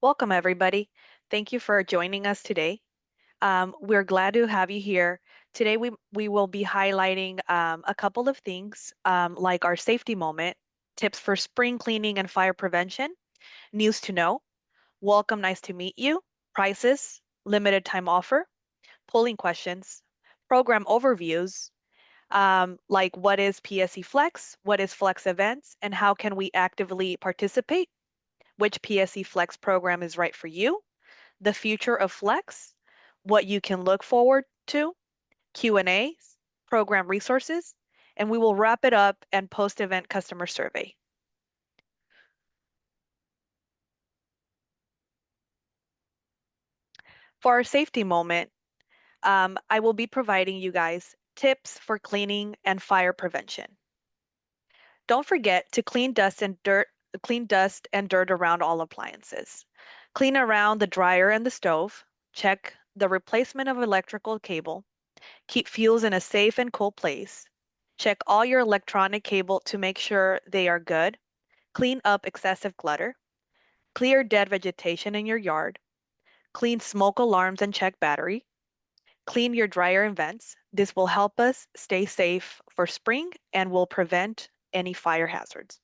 Welcome, everybody. Thank you for joining us today. We're glad to have you here. Today, we will be highlighting a couple of things like our safety moment, tips for spring cleaning and fire prevention, news to know, welcome, nice to meet you, prices, limited time offer, polling questions, program overviews, like what is PSE Flex, what is Flex events, and how can we actively participate, which PSE Flex program is right for you, the future of Flex, what you can look forward to, Q&As, program resources, and we will wrap it up and post-event customer survey. For our safety moment, I will be providing you guys tips for cleaning and fire prevention. Don't forget to clean dust and dirt around all appliances. Clean around the dryer and the stove. Check the replacement of electrical cable. Keep fuels in a safe and cool place. Check all your electronic cable to make sure they are good. Clean up excessive clutter. Clear dead vegetation in your yard. Clean smoke alarms and check battery. Clean your dryer and vents. This will help us stay safe for spring and will prevent any fire hazards.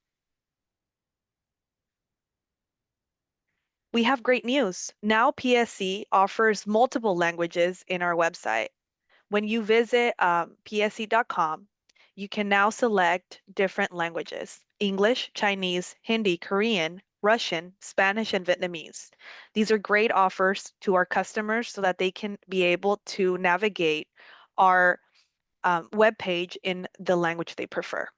We have great news. Now PSE offers multiple languages in our website. When you visit pse.com, you can now select different languages: English, Chinese, Hindi, Korean, Russian, Spanish, and Vietnamese. These are great offers to our customers so that they can be able to navigate our web page in the language they prefer.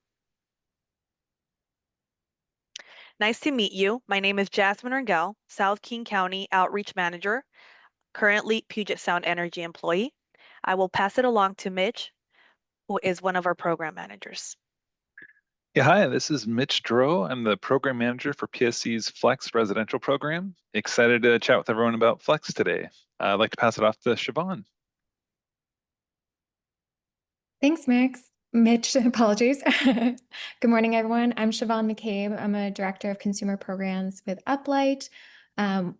Nice to meet you. My name is Jasmine Rangel, South King County Outreach Manager, currently Puget Sound Energy employee. I will pass it along to Mitch, who is one of our program managers. Yeah, hi, this is Mitch Dro. I'm the program manager for PSE's Flex residential program. Excited to chat with everyone about Flex today. I'd like to pass it off to Siobhan. Thanks, Mitch, apologies. Good morning, everyone. I'm Siobhan McCabe. I'm a director of consumer programs with Uplight.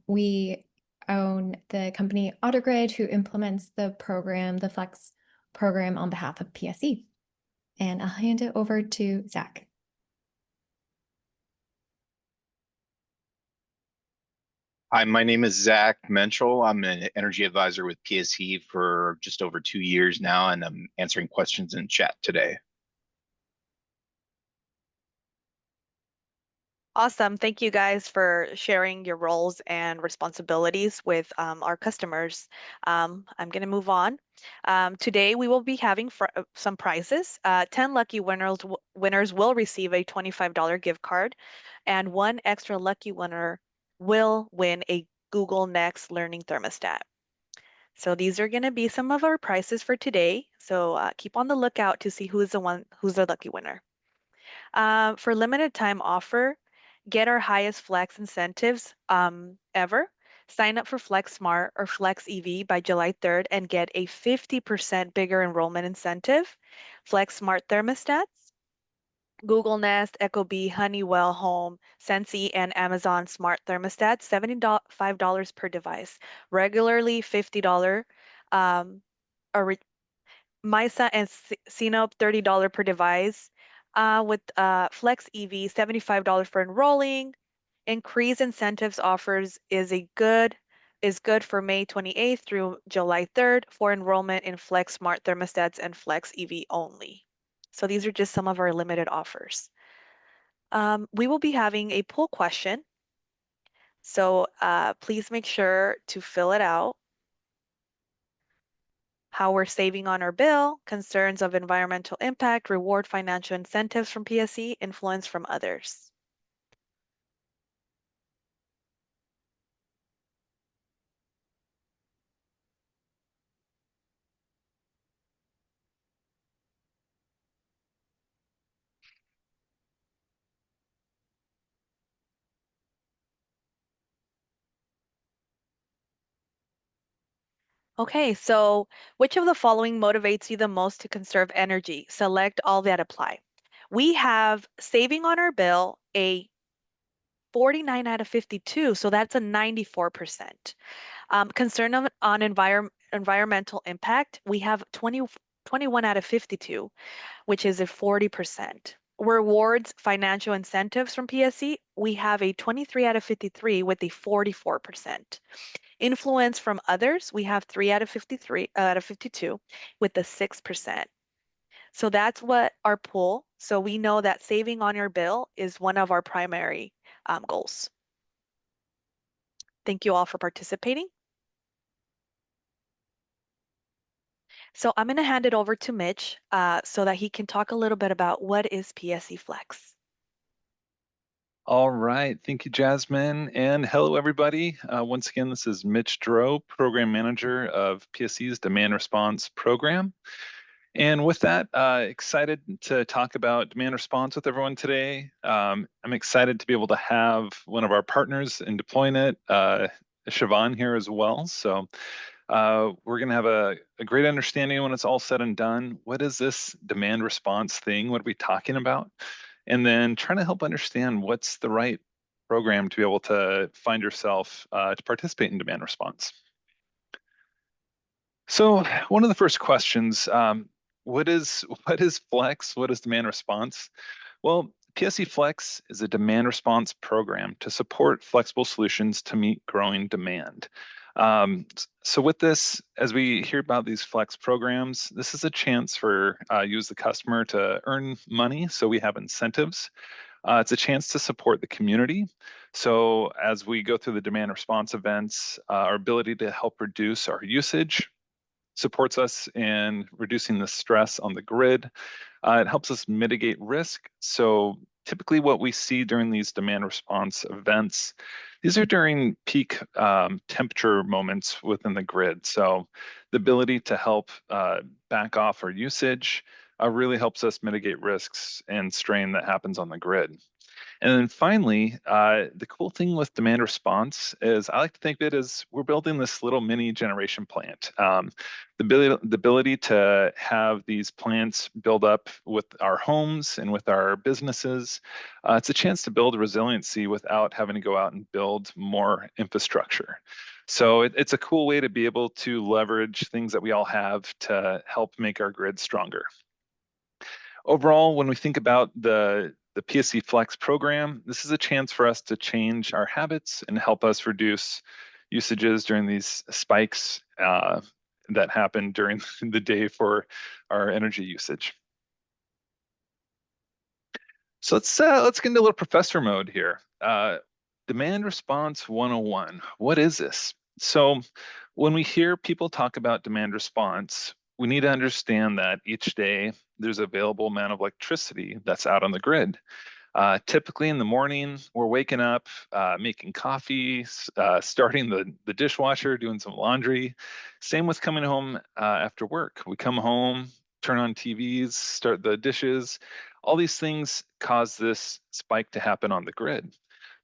We own the company AutoGrid, who implements the program, the Flex program, on behalf of PSE. And I'll hand it over to Zach. Hi, my name is Zach Menschel. I'm an energy advisor with PSE for just over 2 years now, and I'm answering questions in chat today. Awesome. Thank you guys for sharing your roles and responsibilities with our customers. I'm going to move on. Today, we will be having some prizes. 10 lucky winners will receive a $25 gift card, and one extra lucky winner will win a Google Next Learning Thermostat. So these are going to be some of our prizes for today. So keep on the lookout to see who's the lucky winner. For limited time offer, get our highest Flex incentives ever. Sign up for Flex Smart or Flex EV by July 3rd and get a 50% bigger enrollment incentive. Flex Smart thermostats, Google Nest, Ecobee, Honeywell Home, Sensi, and Amazon Smart thermostats, $75 per device. Regularly $50. MISA and CNOP, $30 per device. With Flex EV, $75 for enrolling. Increase incentives offers is good for May 28th through July 3rd for enrollment in Flex Smart thermostats and Flex EV only. So these are just some of our limited offers. We will be having a poll question. So please make sure to fill it out. How we're saving on our bill, concerns of environmental impact, reward financial incentives from PSE, influence from others. Okay, so which of the following motivates you the most to conserve energy? Select all that apply. We have saving on our bill, a 49 out of 52, so that's a 94%. Concern on environmental impact, we have 21 out of 52, which is a 40%. Rewards, financial incentives from PSE, we have a 23 out of 53 with a 44%. Influence from others, we have 3 out of 53 out of 52 with a 6%. So that's what our pool. So we know that saving on your bill is one of our primary goals. Thank you all for participating. So I'm going to hand it over to Mitch so that he can talk a little bit about what is PSE Flex. All right, thank you, Jasmine, and hello, everybody. Once again, this is Mitch Dro, Program Manager of PSE's Demand Response Program. And with that, excited to talk about demand response with everyone today. I'm excited to be able to have one of our partners in deploying it, Siobhan here as well. So we're going to have a great understanding when it's all said and done. What is this demand response thing? What are we talking about? And then trying to help understand what's the right program to be able to find yourself to participate in demand response. So one of the first questions, what is Flex? What is demand response? Well, PSE Flex is a demand response program to support flexible solutions to meet growing demand. So with this, as we hear about these Flex programs, this is a chance for you as the customer to earn money. So we have incentives. It's a chance to support the community. So as we go through the demand response events, our ability to help reduce our usage supports us in reducing the stress on the grid. It helps us mitigate risk. So typically what we see during these demand response events, these are during peak temperature moments within the grid. So the ability to help back off our usage really helps us mitigate risks and strain that happens on the grid. And then finally, the cool thing with demand response is I like to think of it as we're building this little mini generation plant. The ability to have these plants build up with our homes and with our businesses, it's a chance to build resiliency without having to go out and build more infrastructure. So it's a cool way to be able to leverage things that we all have to help make our grid stronger. Overall, when we think about the PSE Flex program, this is a chance for us to change our habits and help us reduce usages during these spikes that happen during the day for our energy usage. So let's get into a little professor mode here. Demand response 101. What is this? So when we hear people talk about demand response, we need to understand that each day there's available amount of electricity that's out on the grid. Typically in the morning, we're waking up, making coffee, starting the dishwasher, doing some laundry. Same with coming home after work. We come home, turn on TVs, start the dishes. All these things cause this spike to happen on the grid.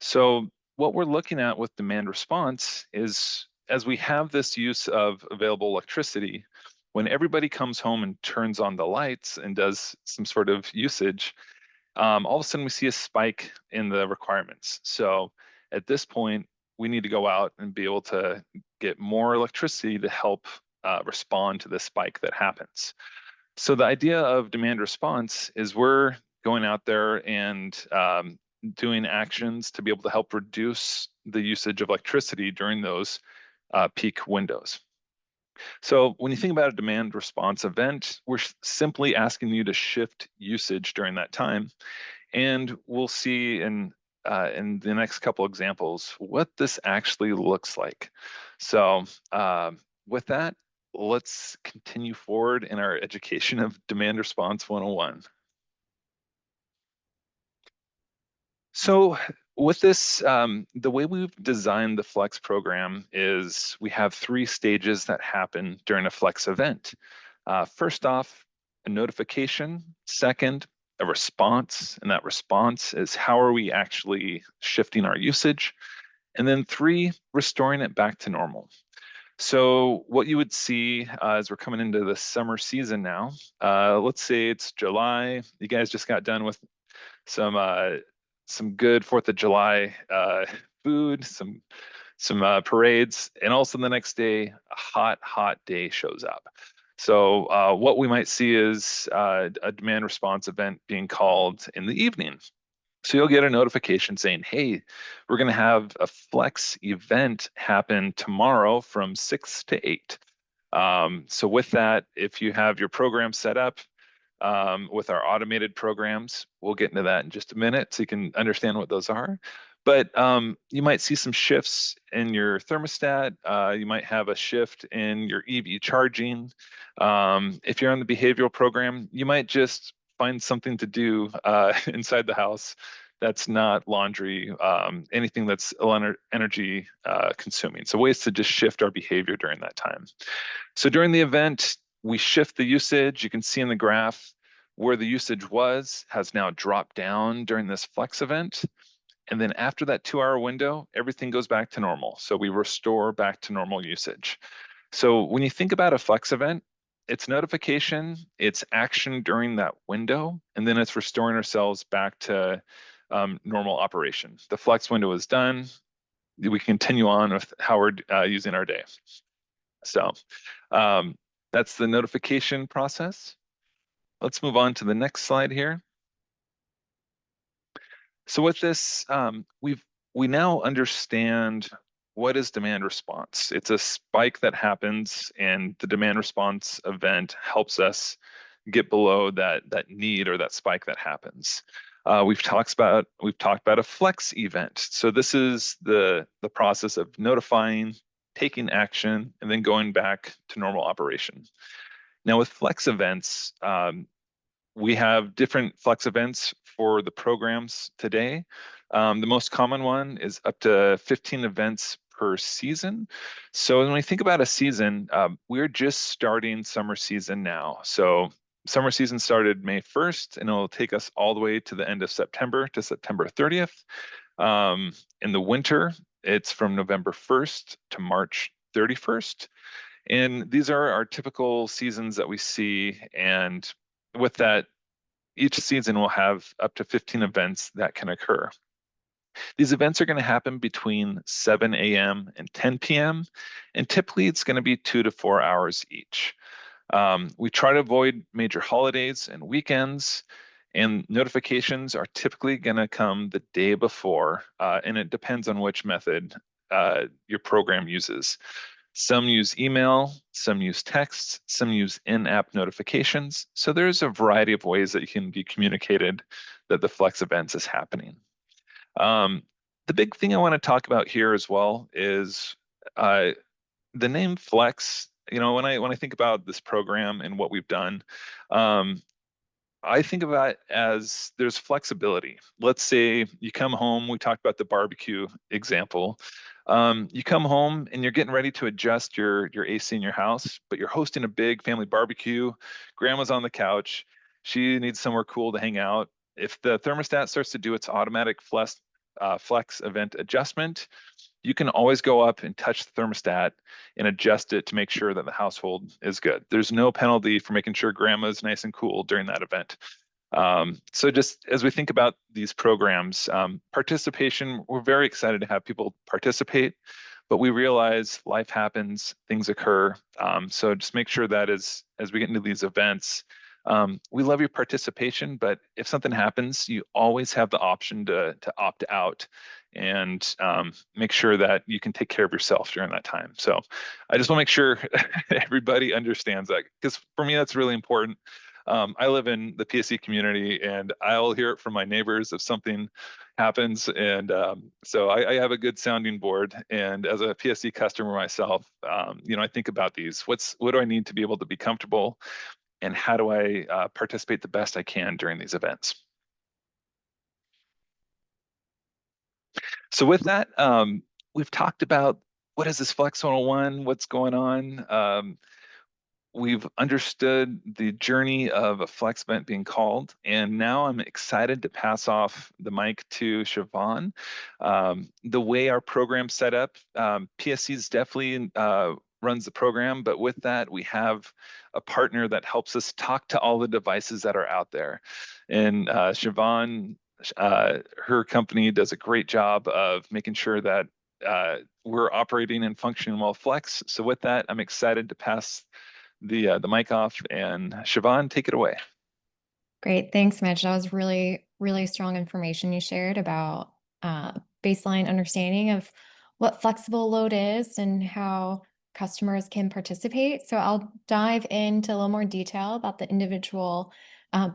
So what we're looking at with demand response is as we have this use of available electricity, when everybody comes home and turns on the lights and does some sort of usage, all of a sudden we see a spike in the requirements. So at this point, we need to go out and be able to get more electricity to help respond to the spike that happens. So the idea of demand response is we're going out there and doing actions to be able to help reduce the usage of electricity during those peak windows. So when you think about a demand response event, we're simply asking you to shift usage during that time. And we'll see in the next couple examples what this actually looks like. So with that, let's continue forward in our education of demand response 101. So with this, the way we've designed the Flex program is we have 3 stages that happen during a Flex event. First off, a notification. Second, a response, and that response is how are we actually shifting our usage? And then 3, restoring it back to normal. So what you would see as we're coming into the summer season now, let's say it's July, you guys just got done with some some good 4th of July food, some parades, and also the next day, a hot day shows up. So what we might see is a demand response event being called in the evening. So you'll get a notification saying, hey, we're going to have a Flex event happen tomorrow from 6 to 8. So with that, if you have your program set up with our automated programs, we'll get into that in just a minute so you can understand what those are. But you might see some shifts in your thermostat. You might have a shift in your EV charging. If you're on the behavioral program, you might just find something to do inside the house that's not laundry, anything that's energy consuming. So ways to just shift our behavior during that time. So during the event, we shift the usage. You can see in the graph where the usage has now dropped down during this Flex event. And then after that 2-hour window, everything goes back to normal. So we restore back to normal usage. So when you think about a Flex event, it's notification, it's action during that window, and then it's restoring ourselves back to normal operation. The Flex window is done. We continue on with how we're using our day. So that's the notification process. Let's move on to the next slide here. So with this, we now understand what is demand response. It's a spike that happens, and the demand response event helps us get below that need or that spike that happens. We've talked about a Flex event. So this is the process of notifying, taking action, and then going back to normal operation. Now with Flex events, we have different Flex events for the programs today. The most common one is up to 15 events per season. So when we think about a season, we're just starting summer season now. So summer season started May 1st, and it'll take us all the way to the end of September, to September 30th. In the winter, it's from November 1st to March 31st. And these are our typical seasons that we see. And with that, each season will have up to 15 events that can occur. These events are going to happen between 7 a.m. and 10 p.m. And typically it's going to be 2 to 4 hours each. We try to avoid major holidays and weekends, and notifications are typically going to come the day before, and it depends on which method your program uses. Some use email, some use text, some use in-app notifications. So there's a variety of ways that you can be communicated that the Flex events is happening. The big thing I want to talk about here as well is the name Flex. You know, when I think about this program and what we've done, I think about it as there's flexibility. Let's say you come home, we talked about the barbecue example. You come home and you're getting ready to adjust your AC in your house, but you're hosting a big family barbecue. Grandma's on the couch. She needs somewhere cool to hang out. If the thermostat starts to do its automatic flex event adjustment, you can always go up and touch the thermostat and adjust it to make sure that the household is good. There's no penalty for making sure grandma's nice and cool during that event. So just as we think about these programs, participation, we're very excited to have people participate, but we realize life happens, things occur. So just make sure that as we get into these events, we love your participation, but if something happens, you always have the option to opt out and make sure that you can take care of yourself during that time. So I just want to make sure everybody understands that, because for me, that's really important. I live in the PSE community, and I'll hear it from my neighbors if something happens. And so I have a good sounding board. And as a PSE customer myself, you know, I think about these. What do I need to be able to be comfortable, and how do I participate the best I can during these events? So with that, we've talked about what is this Flex 101, what's going on. We've understood the journey of a Flex event being called, and now I'm excited to pass off the mic to Siobhan. The way our program's set up, PSE's definitely runs the program, but with that, we have a partner that helps us talk to all the devices that are out there. And Siobhan Her company does a great job of making sure that we're operating and functioning well Flex. So with that, I'm excited to pass the mic off, and Siobhan, take it away. Great. Thanks, Mitch. That was really, really strong information you shared about baseline understanding of what flexible load is and how customers can participate. So I'll dive into a little more detail about the individual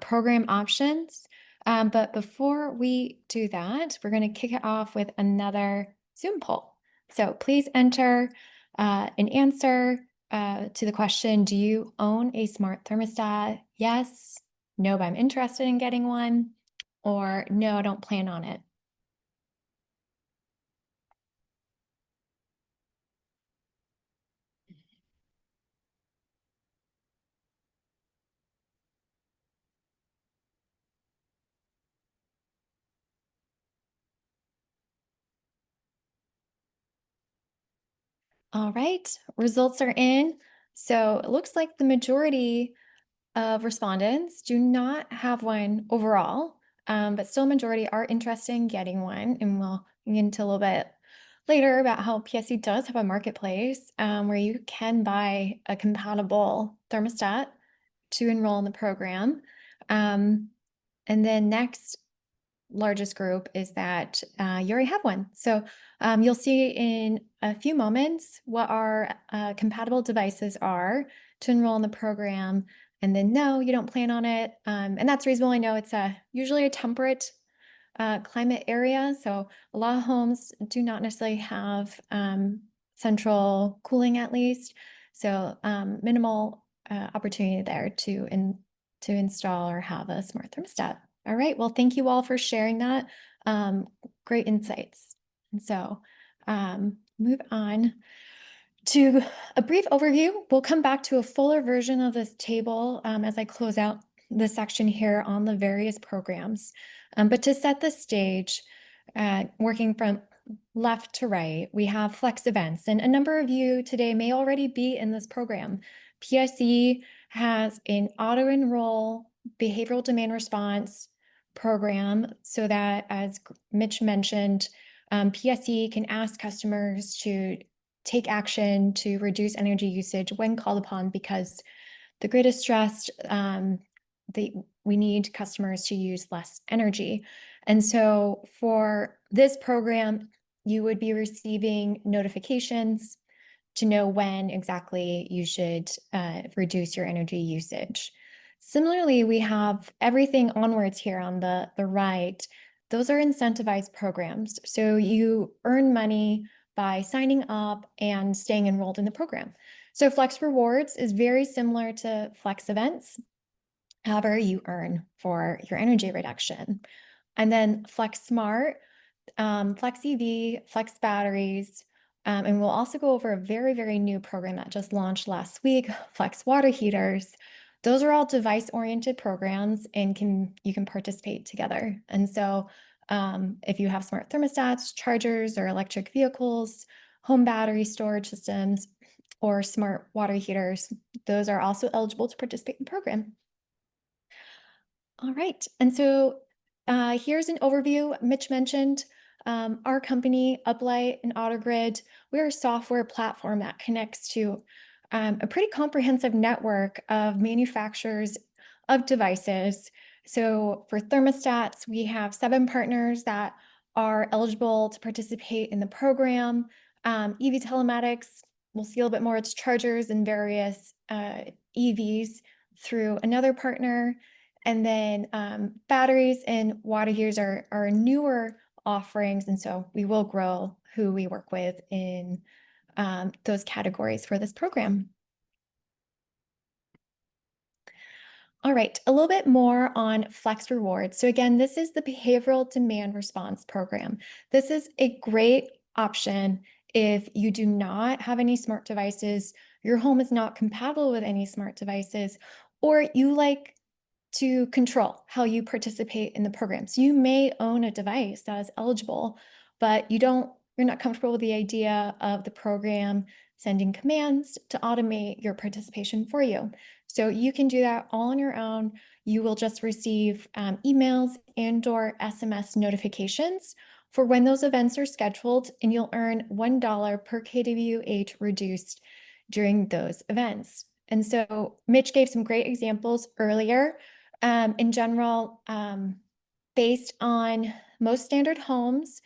program options. But before we do that, we're going to kick it off with another Zoom poll. So please enter an answer to the question, do you own a smart thermostat? Yes. No, but I'm interested in getting one, or no, I don't plan on it. All right, results are in. So it looks like the majority of respondents do not have one overall, but still majority are interested in getting one. And we'll get into a little bit later about how PSE does have a marketplace where you can buy a compatible thermostat to enroll in the program. And then next largest group is that you already have one. So you'll see in a few moments what our compatible devices are to enroll in the program. And then no, you don't plan on it. And that's reasonable. I know it's usually a temperate climate area. So a lot of homes do not necessarily have central cooling at least. So minimal opportunity there to install or have a smart thermostat. All right, well, thank you all for sharing that. Great insights. And so move on to a brief overview. We'll come back to a fuller version of this table as I close out the section here on the various programs. But to set the stage, working from left to right, we have Flex events, and a number of you today may already be in this program. PSE has an auto-enroll behavioral demand response program so that, as Mitch mentioned, PSE can ask customers to take action to reduce energy usage when called upon because the grid is stressed. We need customers to use less energy. And so for this program, you would be receiving notifications to know when exactly you should reduce your energy usage. Similarly, we have everything onwards here on the right. Those are incentivized programs. So you earn money by signing up and staying enrolled in the program. So Flex Rewards is very similar to Flex Events. However, you earn for your energy reduction. And then Flex Smart, Flex EV, Flex Batteries, and we'll also go over a very, very new program that just launched last week, Flex Water Heaters. Those are all device-oriented programs and you can participate together. And so if you have smart thermostats, chargers, or electric vehicles, home battery storage systems, or smart water heaters, those are also eligible to participate in the program. All right, and so here's an overview. Mitch mentioned our company, Uplight and AutoGrid. We're a software platform that connects to a pretty comprehensive network of manufacturers of devices. So for thermostats, we have 7 partners that are eligible to participate in the program. EV telematics, we'll see a little bit more. It's chargers and various EVs through another partner. And then batteries and water heaters are newer offerings. And so we will grow who we work with in those categories for this program. All right, a little bit more on Flex Rewards. So again, this is the Behavioral Demand Response Program. This is a great option if you do not have any smart devices, your home is not compatible with any smart devices, or you like to control how you participate in the program. So you may own a device that is eligible, but you're not comfortable with the idea of the program sending commands to automate your participation for you. So you can do that all on your own. You will just receive emails and/or SMS notifications for when those events are scheduled, and you'll earn $1 per kWh reduced during those events. And so Mitch gave some great examples earlier. In general, based on most standard homes,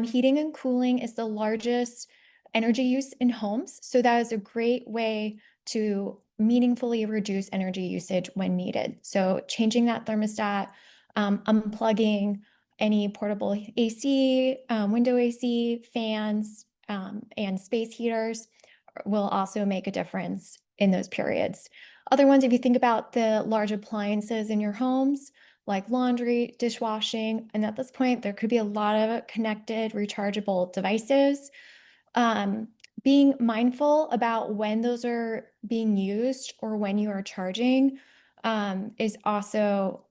heating and cooling is the largest energy use in homes. So that is a great way to meaningfully reduce energy usage when needed. So changing that thermostat, unplugging any portable AC, window AC, fans, and space heaters will also make a difference in those periods. Other ones, if you think about the large appliances in your homes, like laundry, dishwashing, and at this point, there could be a lot of connected rechargeable devices. Being mindful about when those are being used or when you are charging is also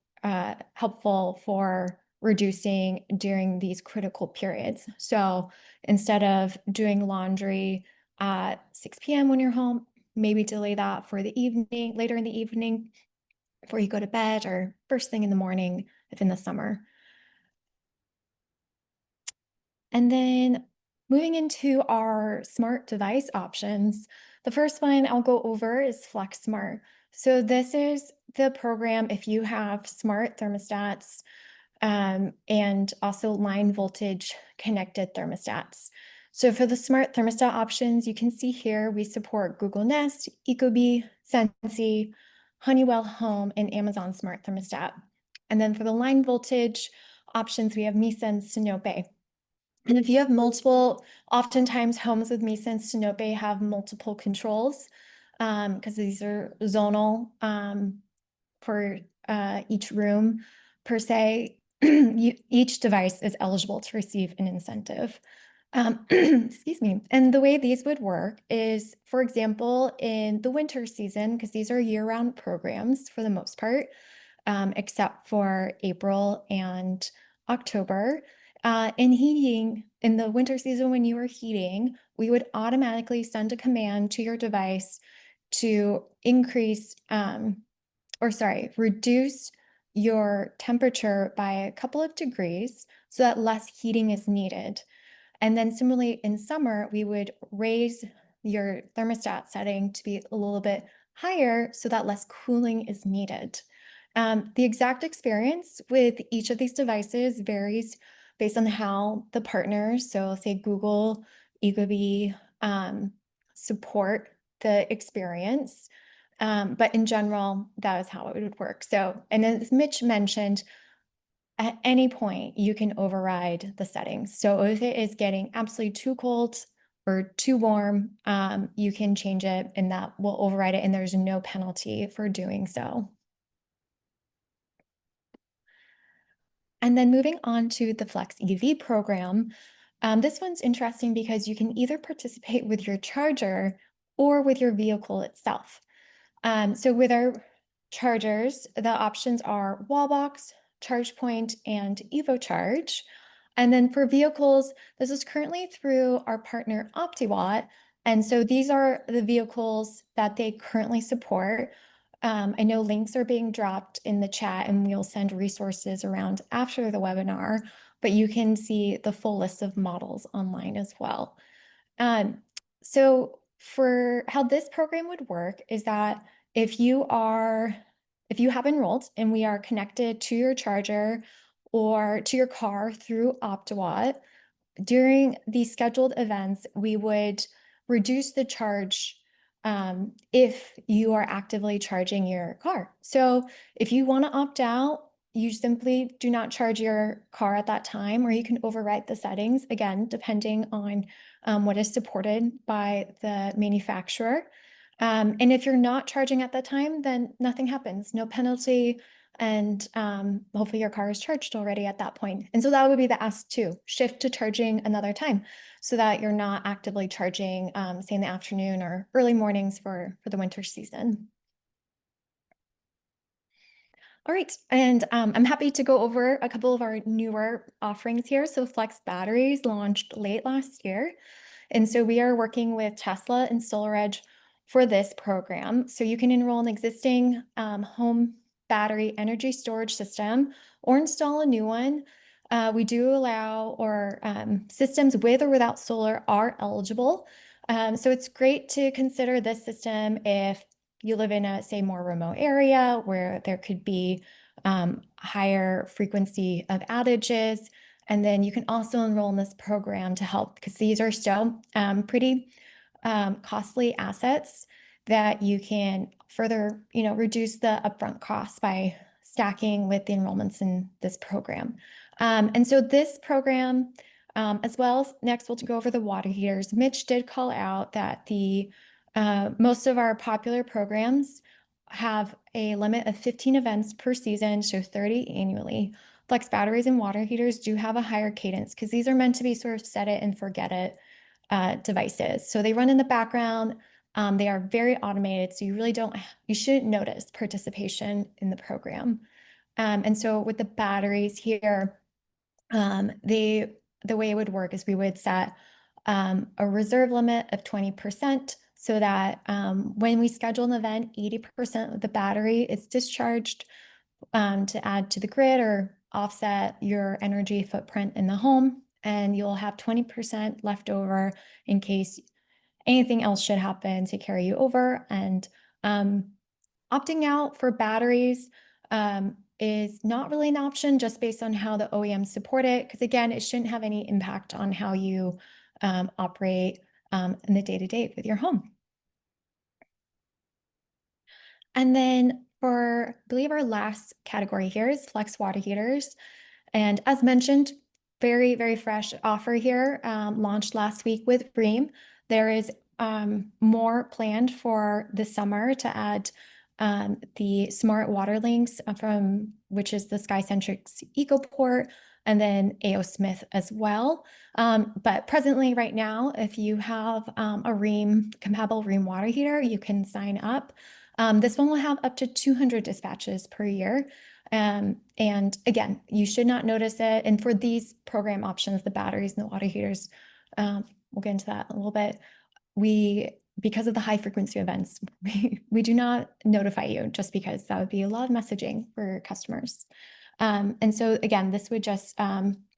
helpful for reducing during these critical periods. So instead of doing laundry at 6 p.m. when you're home, maybe delay that for the evening, later in the evening before you go to bed, or first thing in the morning if in the summer. And then moving into our smart device options, the first one I'll go over is Flex Smart. So this is the program if you have smart thermostats and also line voltage connected thermostats. So for the smart thermostat options, you can see here we support Google Nest, Ecobee, Sensi, Honeywell Home, and Amazon Smart Thermostat. And then for the line voltage options, we have MeSense, Sinope. And if you have multiple, oftentimes homes with MeSense, Sinope have multiple controls because these are zonal for each room per se. Each device is eligible to receive an incentive. Excuse me. And the way these would work is, for example, in the winter season, because these are year-round programs for the most part, except for April and October. In heating, in the winter season when you are heating, we would automatically send a command to your device to reduce your temperature by a couple of degrees so that less heating is needed. And then similarly in summer, we would raise your thermostat setting to be a little bit higher so that less cooling is needed. The exact experience with each of these devices varies based on how the partners, so say Google, Ecobee, support the experience. But in general, that is how it would work. So, and as Mitch mentioned, at any point you can override the settings. So if it is getting absolutely too cold or too warm, you can change it and that will override it, and there's no penalty for doing so. And then moving on to the Flex EV program, this one's interesting because you can either participate with your charger or with your vehicle itself. So with our chargers, the options are Wallbox, ChargePoint, and EvoCharge. And then for vehicles, this is currently through our partner OptiWatt. And so these are the vehicles that they currently support. I know links are being dropped in the chat and we'll send resources around after the webinar, but you can see the full list of models online as well. So for how this program would work is that if you have enrolled and we are connected to your charger or to your car through OptiWatt, during these scheduled events, we would reduce the charge if you are actively charging your car. So if you want to opt out, you simply do not charge your car at that time, or you can override the settings, again, depending on what is supported by the manufacturer. And if you're not charging at that time, then nothing happens, no penalty, and hopefully your car is charged already at that point. And so that would be the ask too, shift to charging another time so that you're not actively charging, say in the afternoon or early mornings for the winter season. All right, and I'm happy to go over a couple of our newer offerings here. So Flex Batteries launched late last year. And so we are working with Tesla and SolarEdge for this program. So you can enroll an existing home battery energy storage system or install a new one. We do allow, or systems with or without solar are eligible. So it's great to consider this system if you live in a, say, more remote area where there could be higher frequency of outages. And then you can also enroll in this program to help, because these are still pretty costly assets that you can further, reduce the upfront costs by stacking with the enrollments in this program. And so this program, as well as next, we'll go over the water heaters. Mitch did call out that the most of our popular programs have a limit of 15 events per season, so 30 annually. Flex batteries and water heaters do have a higher cadence because these are meant to be sort of set it and forget it devices. So they run in the background. They are very automated, so you shouldn't notice participation in the program. And so with the batteries here, the way it would work is we would set a reserve limit of 20% so that when we schedule an event, 80% of the battery is discharged to add to the grid or offset your energy footprint in the home. And you'll have 20% left over in case anything else should happen to carry you over. And opting out for batteries is not really an option just based on how the OEMs support it. Because again, it shouldn't have any impact on how you operate in the day-to-day with your home. And then for, I believe our last category here is flex water heaters. And as mentioned, very, very fresh offer here, launched last week with Bream. There is more planned for the summer to add the smart water links from, which is the SkyCentrix EcoPort, and then A.O. Smith as well. But presently right now, if you have a Rheem, compatible Rheem water heater, you can sign up. This one will have up to 200 dispatches per year. And again, you should not notice it. And for these program options, the batteries and the water heaters, we'll get into that in a little bit. Because of the high frequency events, we do not notify you just because that would be a lot of messaging for customers. And so again, this would just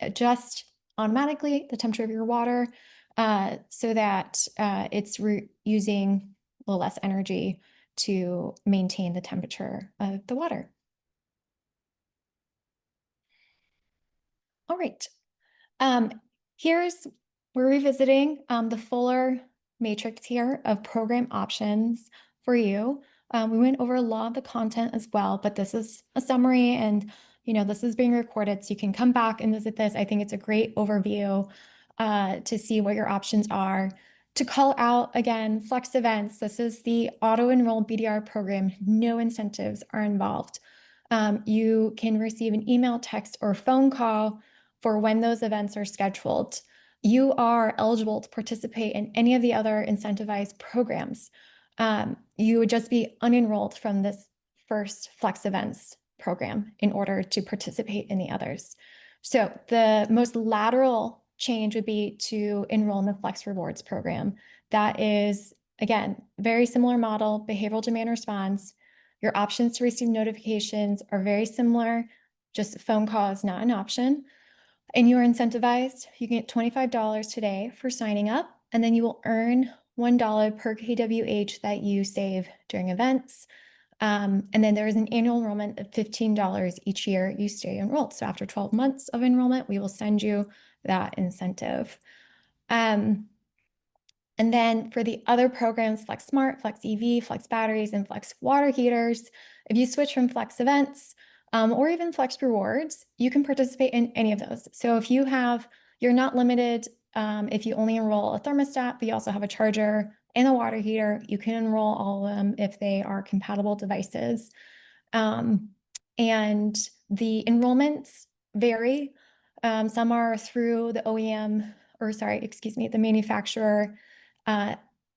adjust automatically the temperature of your water so that it's using a little less energy to maintain the temperature of the water. All right. We're revisiting the fuller matrix here of program options for you. We went over a lot of the content as well, but this is a summary and this is being recorded, so you can come back and visit this. I think it's a great overview to see what your options are. To call out again, Flex Events, this is the auto-enroll BDR program. No incentives are involved. You can receive an email, text, or phone call for when those events are scheduled. You are eligible to participate in any of the other incentivized programs. You would just be unenrolled from this first Flex Events program in order to participate in the others. So the most lateral change would be to enroll in the Flex Rewards program. That is, again, very similar model, behavioral demand response. Your options to receive notifications are very similar, just phone call is not an option. And you are incentivized. You can get $25 today for signing up, and then you will earn $1 per kWh that you save during events. And then there is an annual enrollment of $15 each year you stay enrolled. So after 12 months of enrollment, we will send you that incentive. And then for the other programs, Flex Smart, Flex EV, Flex Batteries, and Flex Water Heaters, if you switch from Flex Events or even Flex Rewards, you can participate in any of those. So if you're not limited, if you only enroll a thermostat, but you also have a charger and a water heater, you can enroll all of them if they are compatible devices. And the enrollments vary. Some are through the the manufacturer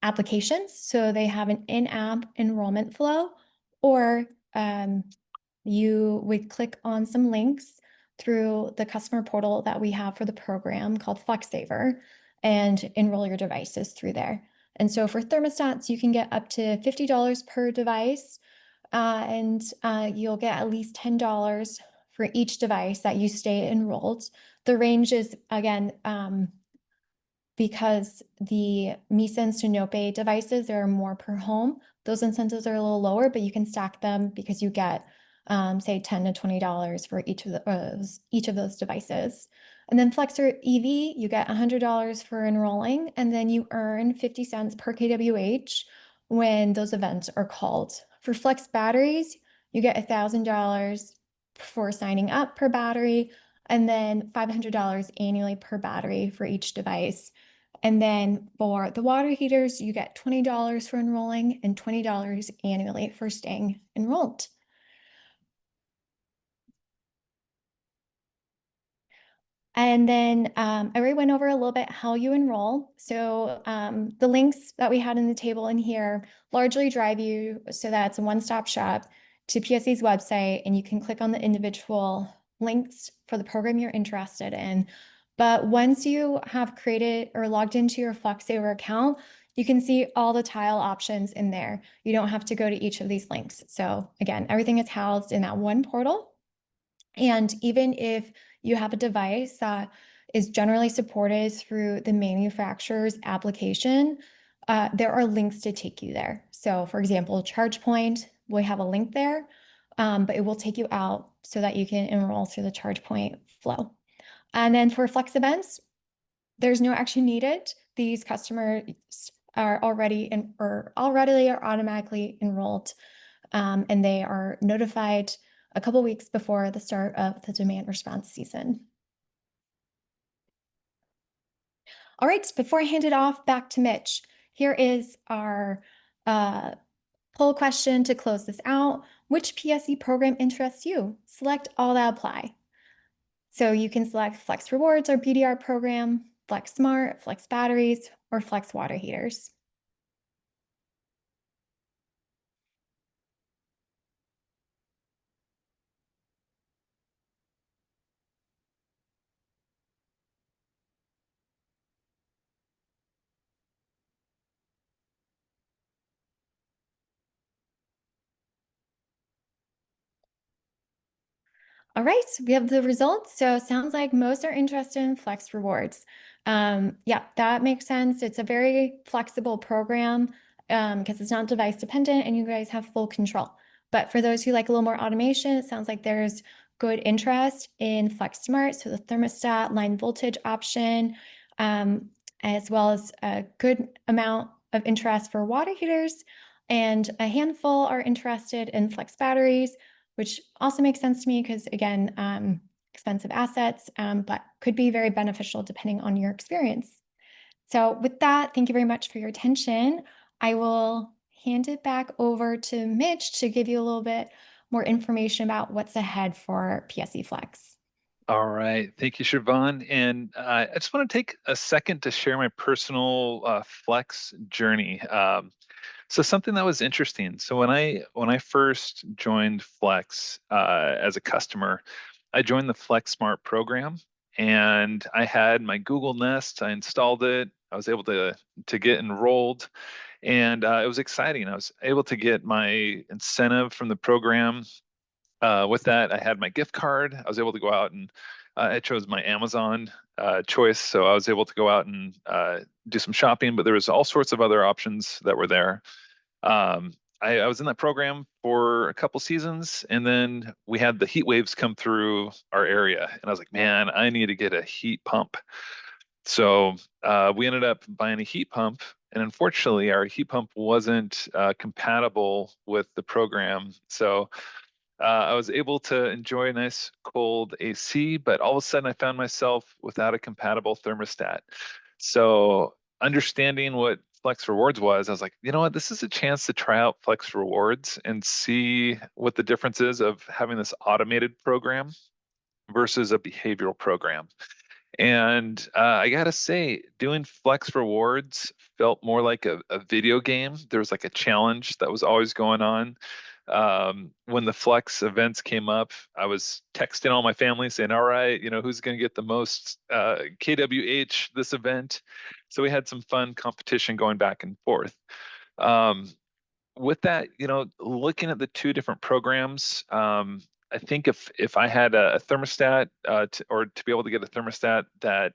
applications. So they have an in-app enrollment flow, or you would click on some links through the customer portal that we have for the program called FlexSaver. and enroll your devices through there. And so for thermostats, you can get up to $50 per device, and you'll get at least $10 for each device that you stay enrolled. The range is, again, because the MISA and Sinope devices, there are more per home. Those incentives are a little lower, but you can stack them because you get, say, $10 to $20 for each of those devices. And then Flexer EV, you get $100 for enrolling, and then you earn 50 cents per kWh when those events are called. For Flex batteries, you get $1,000 for signing up per battery, and then $500 annually per battery for each device. And then for the water heaters, you get $20 for enrolling and $20 annually for staying enrolled. And then I already went over a little bit how you enroll. So the links that we had in the table in here largely drive you so that it's a one-stop shop to PSE's website, and you can click on the individual links for the program you're interested in. But once you have created or logged into your FlexSaver account, you can see all the tile options in there. You don't have to go to each of these links. So again, everything is housed in that one portal. And even if you have a device that is generally supported through the manufacturer's application, there are links to take you there. So for example, ChargePoint, we have a link there, but it will take you out so that you can enroll through the ChargePoint flow. And then for Flex events, there's no action needed. These customers are already or automatically enrolled, and they are notified a couple weeks before the start of the demand response season. All right, before I hand it off back to Mitch, here is our poll question to close this out. Which PSE program interests you? Select all that apply. So you can select Flex Rewards or BDR program, Flex Smart, Flex Batteries, or Flex Water Heaters. All right, we have the results. So it sounds like most are interested in Flex Rewards. Yeah, that makes sense. It's a very flexible program because it's not device dependent and you guys have full control. But for those who like a little more automation, it sounds like there's good interest in Flex Smart, so the thermostat line voltage option, as well as a good amount of interest for water heaters, and a handful are interested in Flex batteries, which also makes sense to me because, again, expensive assets, but could be very beneficial depending on your experience. So with that, thank you very much for your attention. I will hand it back over to Mitch to give you a little bit more information about what's ahead for PSE Flex. All right. Thank you, Siobhan. And I just want to take a second to share my personal Flex journey. So something that was interesting. So when I first joined Flex as a customer, I joined the Flex Smart program, and I had my Google Nest. I installed it. I was able to get enrolled, and it was exciting. I was able to get my incentive from the program. With that, I had my gift card. I was able to go out and I chose my Amazon choice, so I was able to go out and do some shopping. But there was all sorts of other options that were there. Um, I was in that program for a couple seasons, and then we had the heat waves come through our area, and I was like, man, I need to get a heat pump. So we ended up buying a heat pump, and unfortunately, our heat pump wasn't compatible with the program. So I was able to enjoy a nice cold AC, but all of a sudden I found myself without a compatible thermostat. So understanding what Flex Rewards was, I was like, you know what, this is a chance to try out Flex Rewards and see what the difference is of having this automated program versus a behavioral program. And I gotta say, doing Flex Rewards felt more like a video game. There was like a challenge that was always going on. When the Flex events came up, I was texting all my family saying, all right, who's going to get the most KWH this event? So we had some fun competition going back and forth. Um, with that, looking at the two different programs, I think if I had a thermostat or to be able to get a thermostat that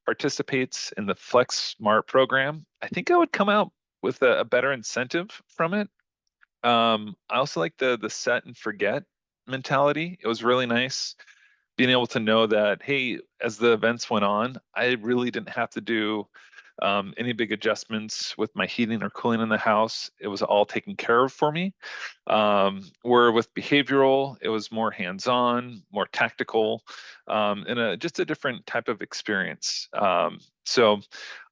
participates in the Flex Smart program, I think I would come out with a better incentive from it. I also like the set and forget mentality. It was really nice being able to know that, hey, as the events went on, I really didn't have to do any big adjustments with my heating or cooling in the house. It was all taken care of for me. Where with behavioral, it was more hands-on, more tactical, and just a different type of experience. So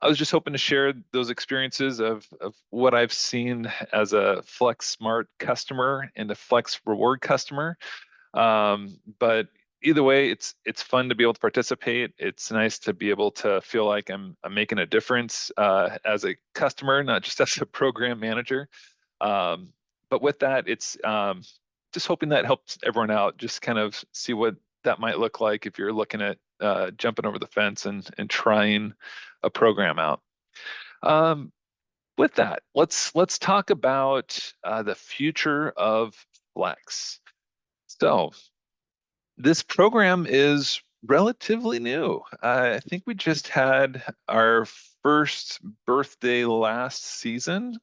I was just hoping to share those experiences of what I've seen as a Flex Smart customer and a Flex Reward customer. But either way, it's fun to be able to participate. It's nice to be able to feel like I'm making a difference as a customer, not just as a program manager. But with that, it's just hoping that helps everyone out. Just kind of see what that might look like if you're looking at jumping over the fence and trying a program out. With that, let's talk about the future of Flex. So this program is relatively new. I think we just had our first birthday last season,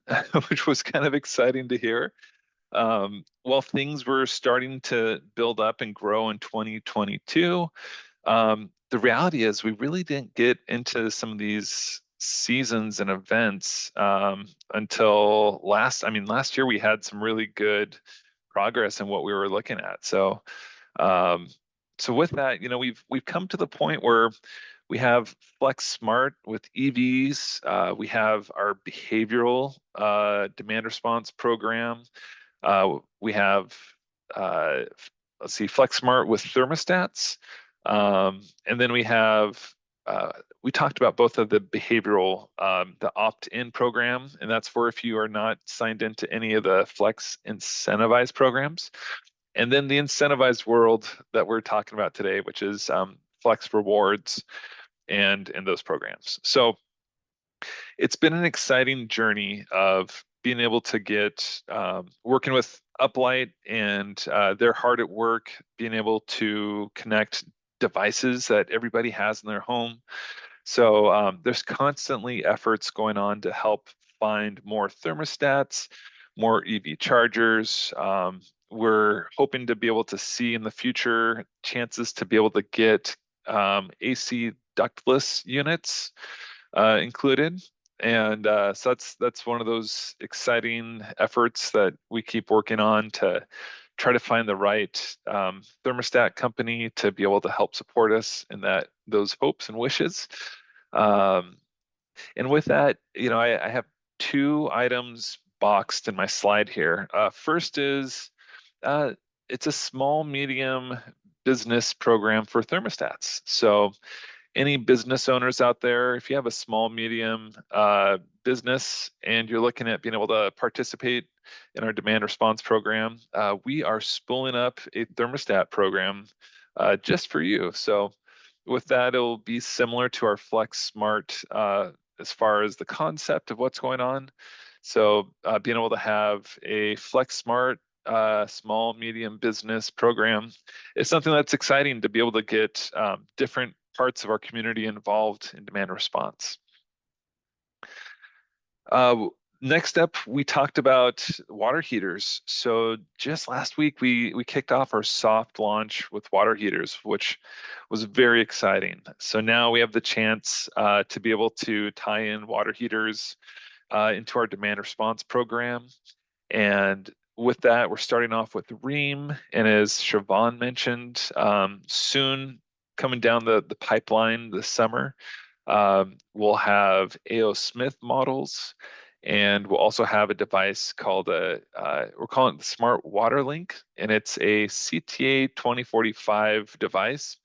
which was kind of exciting to hear. While things were starting to build up and grow in 2022, the reality is we really didn't get into some of these seasons and events until last year we had some really good progress in what we were looking at. Um, so with that, we've come to the point where we have Flex Smart with EVs. We have our behavioral demand response program. We have let's see, Flex Smart with thermostats, and then we talked about both of the behavioral, the opt-in program, and that's for if you are not signed into any of the Flex incentivized programs. And then the incentivized world that we're talking about today, which is Flex Rewards and those programs. So it's been an exciting journey of being able to get working with Uplight, and they're hard at work being able to connect devices that everybody has in their home. So there's constantly efforts going on to help find more thermostats, more EV chargers. We're hoping to be able to see in the future chances to be able to get AC ductless units included. And so that's one of those exciting efforts that we keep working on to try to find the right thermostat company to be able to help support us in those hopes and wishes. Um, and with that, I have two items boxed in my slide here. First is uh, it's a small medium business program for thermostats. So any business owners out there, if you have a small, medium business and you're looking at being able to participate in our demand response program, we are spooling up a thermostat program just for you. So with that, it'll be similar to our Flex Smart as far as the concept of what's going on. So being able to have a Flex Smart small, medium business program is something that's exciting to be able to get different parts of our community involved in demand response. Next up, we talked about water heaters. So just last week, we kicked off our soft launch with water heaters, which was very exciting. So now we have the chance to be able to tie in water heaters into our demand response program. And with that, we're starting off with Ream, and as Siobhan mentioned, soon coming down the pipeline this summer, we'll have A.O. Smith models, and we'll also have a device called we're calling it the Smart Water Link, and it's a CTA 2045 device.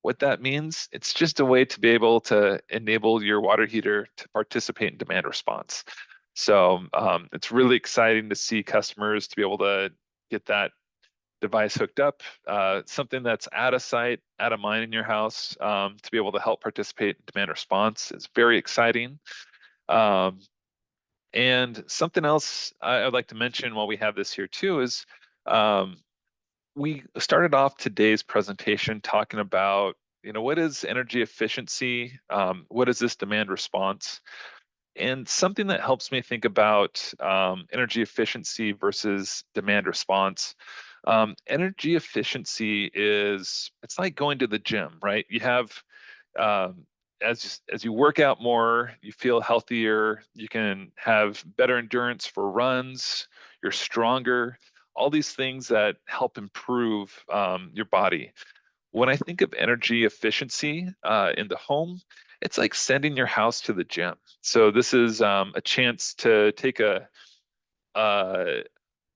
What that means, it's just a way to be able to enable your water heater to participate in demand response. So it's really exciting to see customers to be able to get that device hooked up, something that's at a site, at a mine in your house, to be able to help participate in demand response is very exciting. And something else I'd like to mention while we have this here too is we started off today's presentation talking about, what is energy efficiency? What is this demand response? And something that helps me think about energy efficiency versus demand response. Energy efficiency it's like going to the gym, right? You have, um, as you work out more, you feel healthier, you can have better endurance for runs, you're stronger, all these things that help improve your body. When I think of energy efficiency in the home, it's like sending your house to the gym. So this is a chance to take a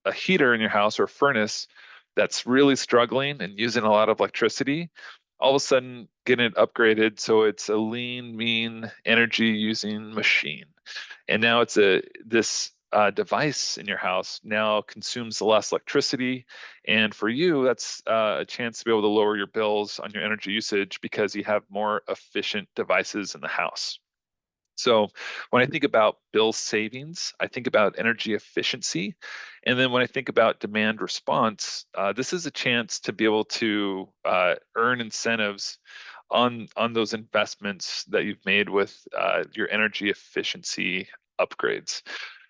a heater in your house or a furnace that's really struggling and using a lot of electricity, all of a sudden getting it upgraded so it's a lean, mean, energy using machine. And now it's this device in your house now consumes less electricity. And for you, that's a chance to be able to lower your bills on your energy usage because you have more efficient devices in the house. So when I think about bill savings, I think about energy efficiency. And then when I think about demand response, this is a chance to be able to earn incentives on those investments that you've made with your energy efficiency upgrades.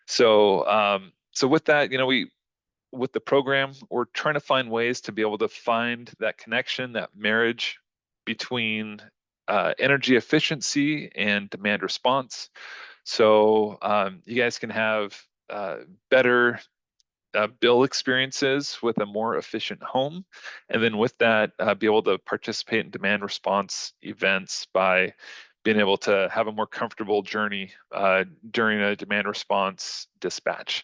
So with that, we with the program, we're trying to find ways to be able to find that connection, that marriage between energy efficiency and demand response. So you guys can have better bill experiences with a more efficient home. And then with that, be able to participate in demand response events by being able to have a more comfortable journey during a demand response dispatch.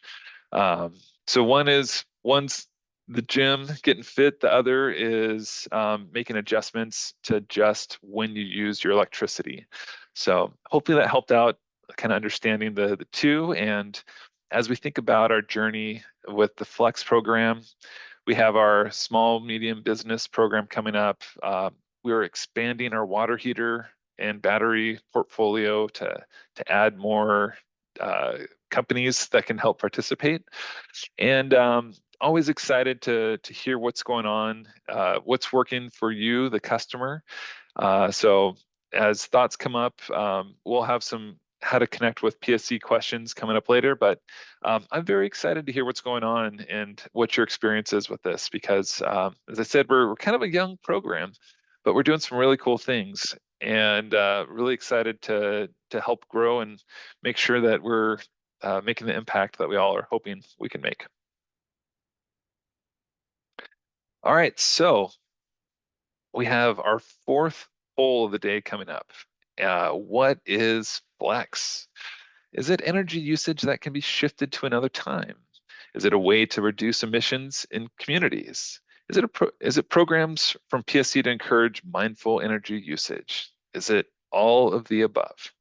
So one's the gym getting fit. The other is making adjustments to adjust when you use your electricity. So hopefully that helped out, kind of understanding the two. And as we think about our journey with the Flex program, we have our small medium business program coming up. We're expanding our water heater and battery portfolio to add more companies that can help participate. And always excited to hear what's going on, what's working for you, the customer. So as thoughts come up, we'll have some how to connect with PSE questions coming up later, but I'm very excited to hear what's going on and what your experience is with this because, as I said, we're kind of a young program, but we're doing some really cool things and really excited to help grow and make sure that we're making the impact that we all are hoping we can make. All right, so we have our fourth poll of the day coming up. What is Flex? Is it energy usage that can be shifted to another time? Is it a way to reduce emissions in communities? Is it programs from PSC to encourage mindful energy usage? Is it all of the above?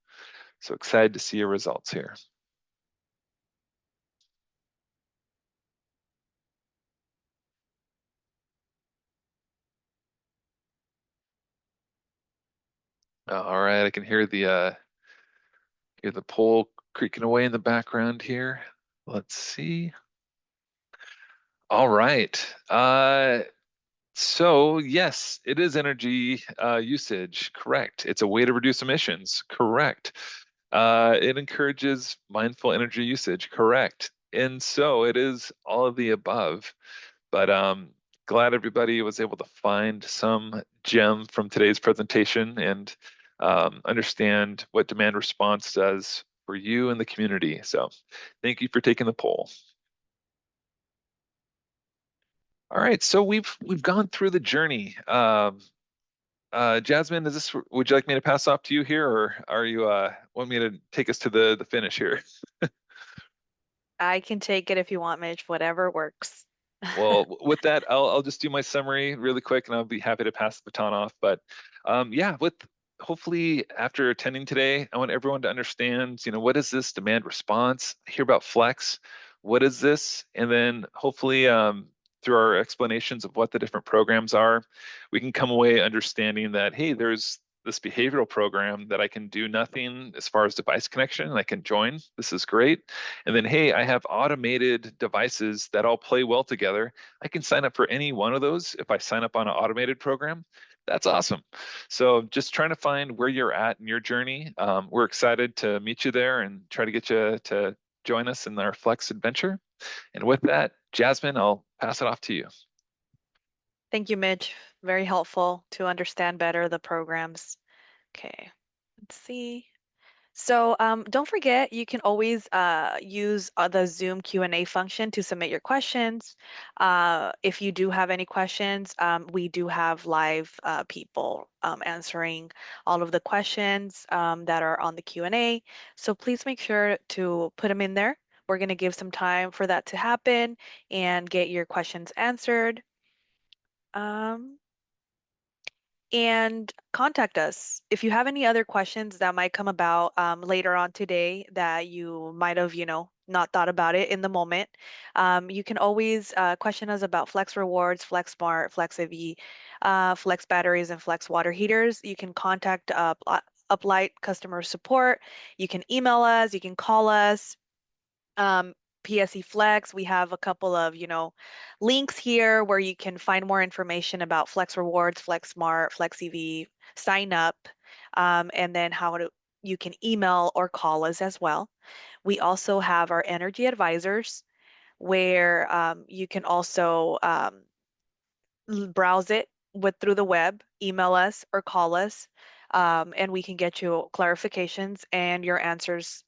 So excited to see your results here. All right, I can hear the poll creaking away in the background here. Let's see. All right. So yes, it is energy usage. Correct. It's a way to reduce emissions. Correct. It encourages mindful energy usage. Correct. And so it is all of the above. But glad everybody was able to find some gem from today's presentation and understand what demand response does for you and the community. So thank you for taking the poll. All right, so we've gone through the journey. Jasmine, would you like me to pass off to you here, or are you want me to take us to the finish here? I can take it if you want, Mitch, whatever works. Well, with that, I'll just do my summary really quick, and I'll be happy to pass the baton off. But yeah, with hopefully after attending today, I want everyone to understand, what is this demand response? Hear about Flex. What is this? And then hopefully through our explanations of what the different programs are, we can come away understanding that, hey, there's this behavioral program that I can do nothing as far as device connection, and I can join. This is great. And then, hey, I have automated devices that all play well together. I can sign up for any one of those if I sign up on an automated program. That's awesome. So just trying to find where you're at in your journey. We're excited to meet you there and try to get you to join us in our Flex adventure. And with that, Jasmine, I'll pass it off to you. Thank you, Mitch. Very helpful to understand better the programs. Okay, let's see. So don't forget, you can always use the Zoom Q&A function to submit your questions. If you do have any questions, we do have live people answering all of the questions that are on the Q&A. So please make sure to put them in there. We're going to give some time for that to happen and get your questions answered. Um, and contact us if you have any other questions that might come about later on today that you might have, not thought about it in the moment. You can always question us about Flex Rewards, Flex Smart, Flex AV, Flex batteries, and Flex water heaters. You can contact Uplight customer support. You can email us. You can call us. um, PSE Flex. We have a couple of, links here where you can find more information about Flex Rewards, Flex Smart, Flex EV, sign up, and then you can email or call us as well. We also have our energy advisors where you can also browse it through the web, email us or call us, and we can get you clarifications and your answers,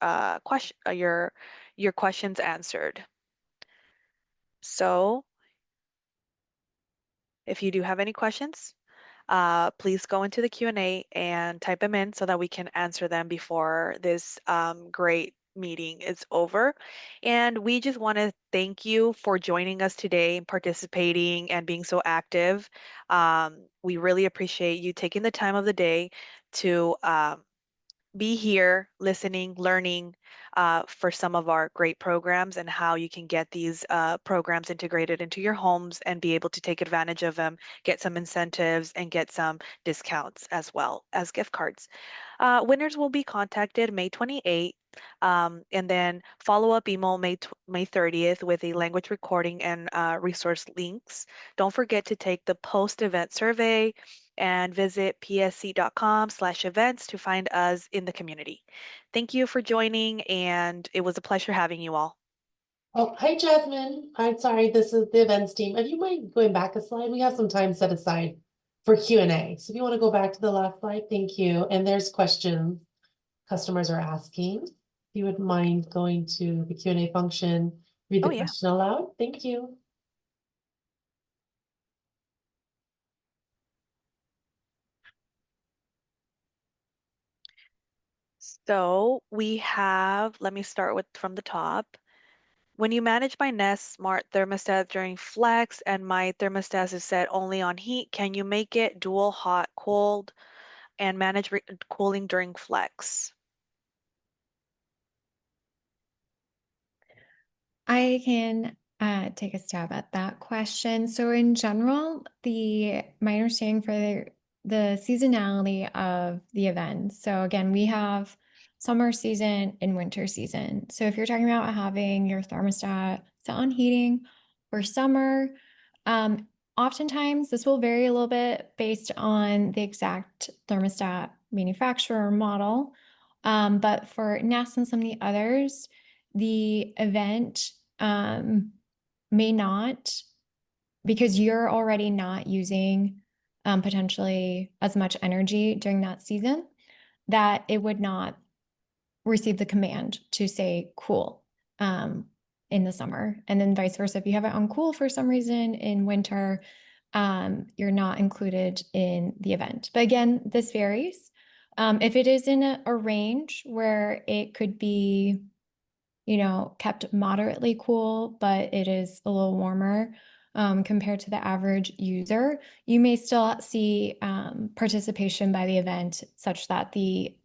your questions answered. So if you do have any questions, please go into the Q&A and type them in so that we can answer them before this great meeting is over. And we just want to thank you for joining us today and participating and being so active. We really appreciate you taking the time of the day to be here listening, learning for some of our great programs and how you can get these programs integrated into your homes and be able to take advantage of them, get some incentives, and get some discounts as well as gift cards. Winners will be contacted May 28th, and then follow-up email May 30th with a language recording and resource links. Don't forget to take the post-event survey and visit psc.com/events to find us in the community. Thank you for joining, and it was a pleasure having you all. Oh, hi, Jasmine. I'm sorry, this is the events team. If you mind going back a slide, we have some time set aside for Q&A. So if you want to go back to the last slide, thank you. And there's questions customers are asking. If you would mind going to the Q&A function, read the Oh, yeah. question aloud. Thank you. So we have, let me start with from the top. When you manage my Nest Smart thermostat during Flex and my thermostat is set only on heat, can you make it dual hot, cold, and manage cooling during Flex? I can take a stab at that question. So in general, my understanding for the seasonality of the events. So again, we have summer season and winter season. So if you're talking about having your thermostat set on heating for summer, oftentimes this will vary a little bit based on the exact thermostat manufacturer model. But for Nest and some of the others, the event may not, because you're already not using potentially as much energy during that season, that it would not receive the command to say cool in the summer. And then vice versa, if you have it on cool for some reason in winter, you're not included in the event. But again, this varies. If it is in a range where it could be kept moderately cool, but it is a little warmer compared to the average user, you may still see participation by the event such that the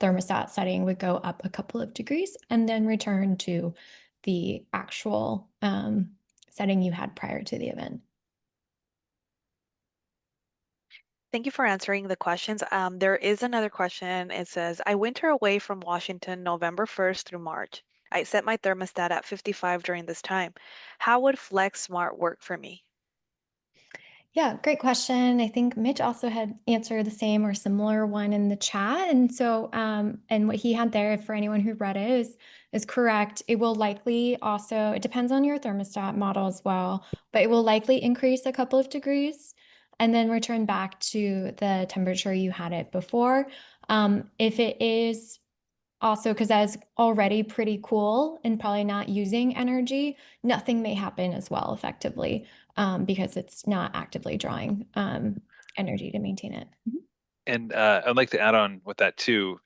thermostat setting would go up a couple of degrees and then return to the actual setting you had prior to the event. Thank you for answering the questions. There is another question. It says, I winter away from Washington November 1st through March. I set my thermostat at 55 during this time. How would Flex Smart work for me? Yeah, great question. I think Mitch also had answered the same or similar one in the chat. And so, and what he had there for anyone who read it is correct. It will likely also, it depends on your thermostat model as well, but it will likely increase a couple of degrees and then return back to the temperature you had it before. If it is also, because that's already pretty cool and probably not using energy, nothing may happen as well effectively because it's not actively drawing energy to maintain it. And I'd like to add on with that too.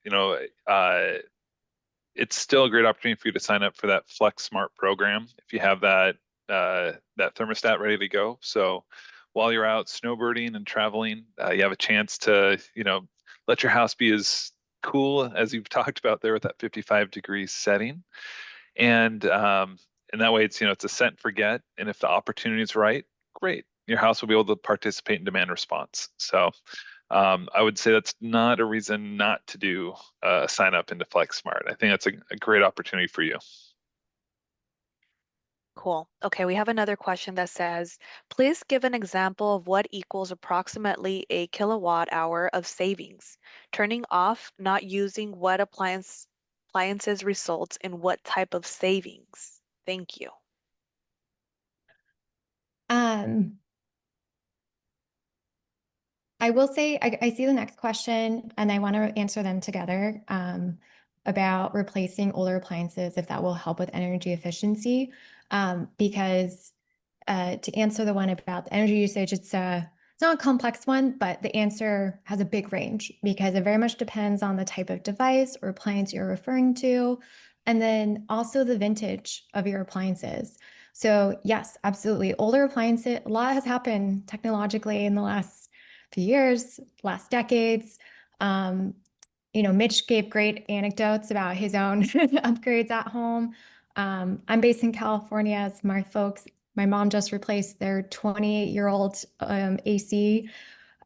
It's still a great opportunity for you to sign up for that Flex Smart program if you have that thermostat ready to go. So while you're out snowbirding and traveling, you have a chance to let your house be as cool as you've talked about there with that 55 degrees setting, and that way it's a set and forget. And if the opportunity is right, great, your house will be able to participate in demand response. So I would say that's not a reason not to do sign up into FlexSmart. I think that's a great opportunity for you. Cool. Okay, we have another question that says, please give an example of what equals approximately a kilowatt hour of savings. Turning off, not using what appliances results in what type of savings? Thank you. Um, I will say, I see the next question and I want to answer them together about replacing older appliances, if that will help with energy efficiency. Because to answer the one about the energy usage, it's not a complex one, but the answer has a big range because it very much depends on the type of device or appliance you're referring to, and then also the vintage of your appliances. So yes, absolutely. Older appliances, a lot has happened technologically in the last few years, last decades. Mitch gave great anecdotes about his own upgrades at home. I'm based in California, as my mom just replaced their 28-year-old AC,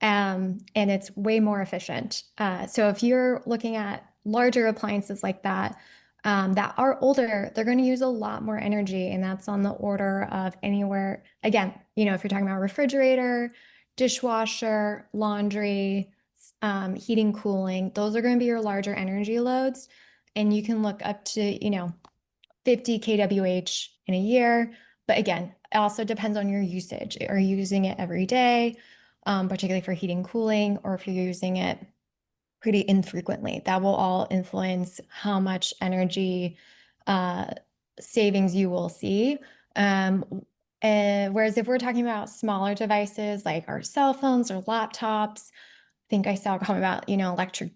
and it's way more efficient. So if you're looking at larger appliances like that, that are older, they're going to use a lot more energy, and that's on the order of anywhere. Again, if you're talking about refrigerator, dishwasher, laundry, heating, cooling, those are going to be your larger energy loads, and you can look up to 50 kWh in a year. But again, it also depends on your usage. Are you using it every day, particularly for heating, cooling, or if you're using it pretty infrequently? That will all influence how much energy savings you will see. Whereas if we're talking about smaller devices like our cell phones or laptops, I think I saw a comment about, electric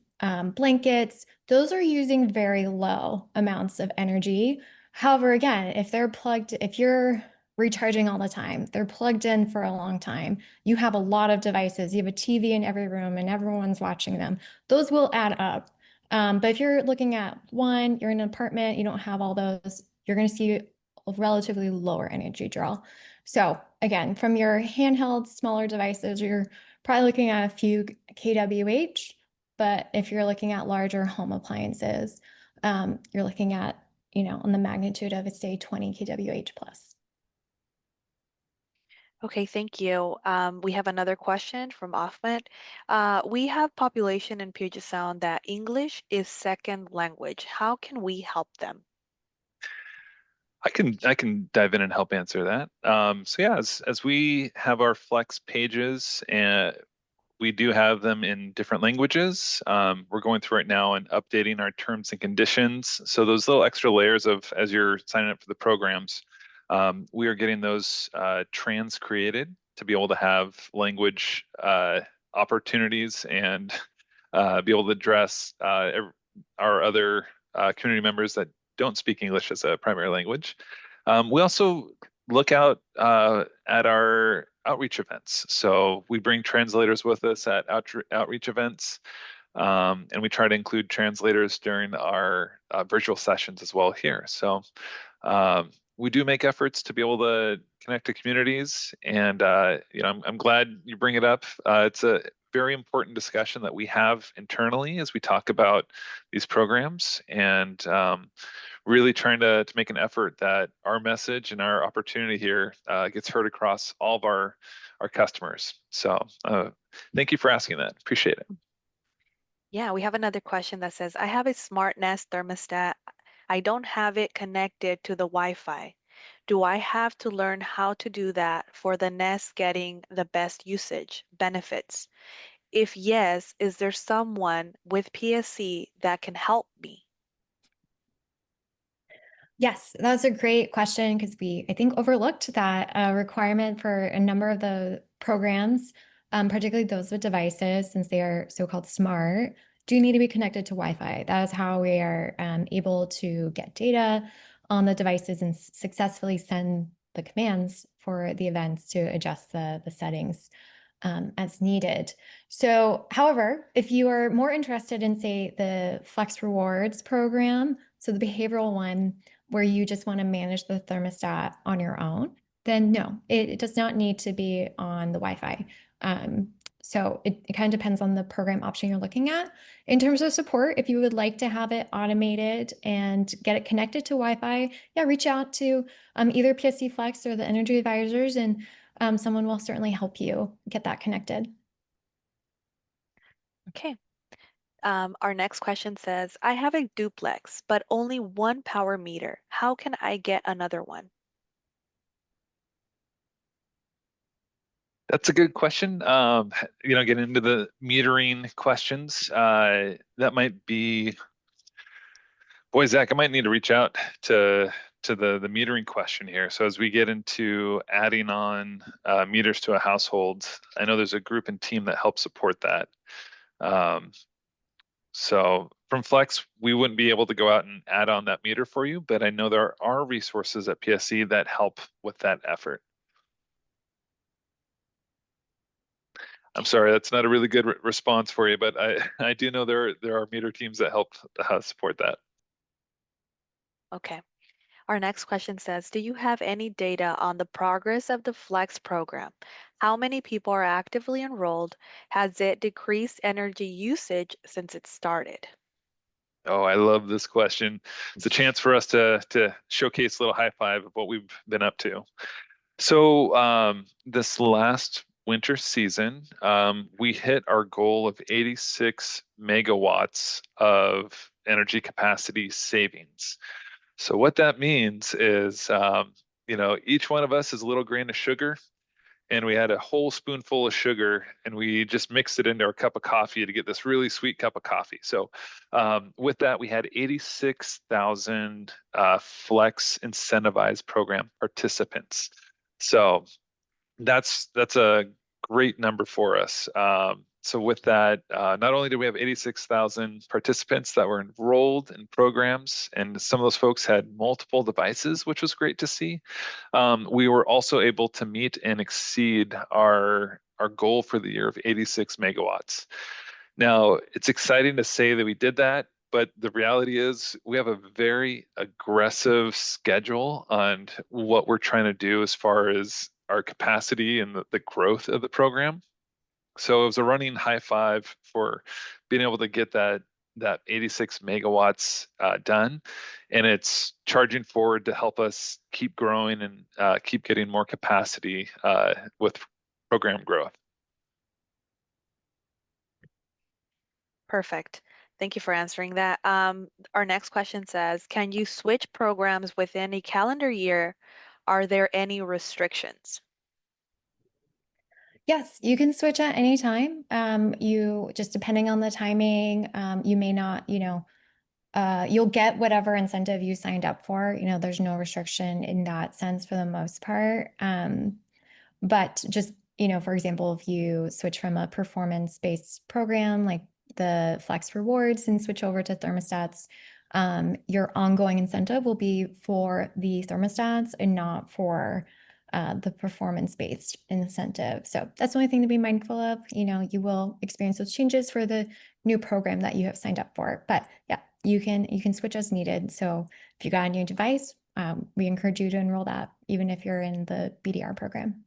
blankets. Those are using very low amounts of energy. However, again, if you're recharging all the time, they're plugged in for a long time, you have a lot of devices, you have a TV in every room and everyone's watching them, those will add up. But if you're looking at you're in an apartment, you don't have all those, you're going to see a relatively lower energy draw. So again, from your handheld, smaller devices, you're probably looking at a few kWh. But if you're looking at larger home appliances, you're looking at, on the magnitude of, say, 20 kWh plus. Okay, thank you. We have another question from Ahmed. We have population in Puget Sound that English is second language. How can we help them? I can dive in and help answer that. So yeah, as we have our Flex pages, and we do have them in different languages. We're going through it now and updating our terms and conditions. So those little extra layers of, as you're signing up for the programs, we are getting those trans created to be able to have language opportunities and be able to address our other community members that don't speak English as a primary language. We also look out at our outreach events. So we bring translators with us at outreach events, and we try to include translators during our virtual sessions as well here. So we do make efforts to be able to connect to communities, and I'm glad you bring it up. It's a very important discussion that we have internally as we talk about these programs, and really trying to make an effort that our message and our opportunity here gets heard across all of our customers. So thank you for asking that. Appreciate it. Yeah, we have another question that says, I have a smart Nest thermostat. I don't have it connected to the Wi-Fi. Do I have to learn how to do that for the Nest getting the best usage benefits? If yes, is there someone with PSE that can help me? Yes, that's a great question because I think, overlooked that requirement for a number of the programs, particularly those with devices, since they are so-called smart, do need to be connected to Wi-Fi. That is how we are able to get data on the devices and successfully send the commands for the events to adjust the settings as needed. So, however, if you are more interested in, say, the Flex Rewards program, so the behavioral one, where you just want to manage the thermostat on your own, then no, it does not need to be on the Wi-Fi. So it kind of depends on the program option you're looking at. In terms of support, if you would like to have it automated and get it connected to Wi-Fi, yeah, reach out to either PSE Flex or the Energy Advisors, and someone will certainly help you get that connected. Okay. Our next question says, I have a duplex, but only one power meter. How can I get another one? That's a good question. Getting into the metering questions, that might be, boy, Zach, I might need to reach out to the metering question here. So as we get into adding on meters to a household, I know there's a group and team that helps support that. So from Flex, we wouldn't be able to go out and add on that meter for you, but I know there are resources at PSE that help with that effort. I'm sorry, that's not a really good response for you, but I do know there are meter teams that help support that. Okay. Our next question says, do you have any data on the progress of the Flex program? How many people are actively enrolled? Has it decreased energy usage since it started? Oh, I love this question. It's a chance for us to showcase a little high five of what we've been up to. So this last winter season, we hit our goal of 86 megawatts of energy capacity savings. So what that means is, each one of us is a little grain of sugar, and we had a whole spoonful of sugar, and we just mixed it into our cup of coffee to get this really sweet cup of coffee. So with that, we had 86,000 Flex incentivized program participants. So that's a great number for us. So with that, not only do we have 86,000 participants that were enrolled in programs, and some of those folks had multiple devices, which was great to see. We were also able to meet and exceed our goal for the year of 86 megawatts. Now, it's exciting to say that we did that, but the reality is we have a very aggressive schedule on what we're trying to do as far as our capacity and the growth of the program. So it was a running high five for being able to get that 86 megawatts done, and it's charging forward to help us keep growing and keep getting more capacity with program growth. Perfect. Thank you for answering that. Our next question says, can you switch programs within a calendar year? Are there any restrictions? Yes, you can switch at any time. You just, depending on the timing, you may not, you'll get whatever incentive you signed up for. There's no restriction in that sense for the most part. But just, for example, if you switch from a performance-based program like the Flex Rewards and switch over to thermostats, your ongoing incentive will be for the thermostats and not for the performance-based incentive. So that's the only thing to be mindful of. You will experience those changes for the new program that you have signed up for. But yeah, you can switch as needed. So if you got a new device, we encourage you to enroll that, even if you're in the BDR program.